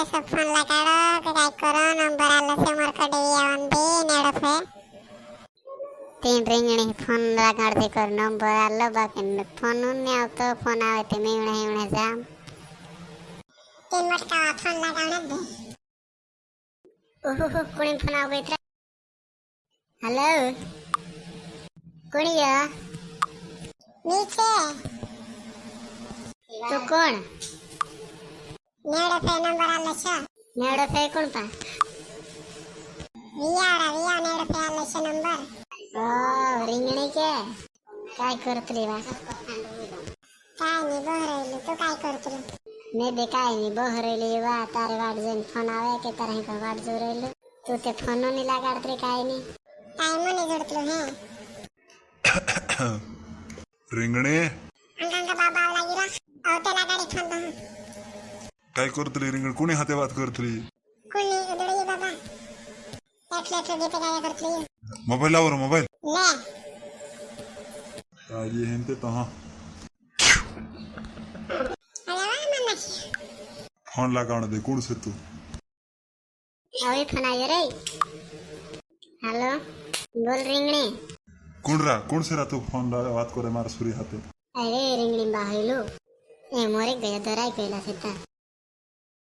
सब phone लगाड़ो के काय करो number आलो से मोर कड़े आंदे नेड़ो फे तीन रिंगणी फोन लगाड़ते कर नंबर आलो बाकी फोन ने आवतो फोन आवे ते मैं उणे जाम तीन मटका फोन लगावणे दे ओहो कोणी फोन आवे इतरा हेलो कोणी या नीचे तो कोण नेड़ो पे नंबर आलो छ नेड़ो पे कोण पा विया नेड़ो पे आलो छ नंबर ओ रिंगणी के काय करतली वा काय नी बहरैली तू काय करतली मैं बे काय नी बहरैली वा तारे वाट जन फोन आवे के तरह का वाट जो रहलो तू ते फोन नी लगाड़तरी काय नी काय मने जोडतलो हे रिंगणे अंगांगा बाबा लागिरा आवते लगाडी फोन दो काय करतली रिंगण कोणी हाते बात करतली कोणी उडळी बाबा एटले दे पे काय करतली मोबाईल लावर मोबाईल ले काय ये हेंते तहा अरे वाह मन्ना फोन लगावण दे कोण से तू अवे फोन आयो रे हेलो बोल रिंगणी कोण से रा तू फोन बात करे मार सुरी हाते अरे रिंगणी बाहलो ए मोरे गया दराई पेला सेता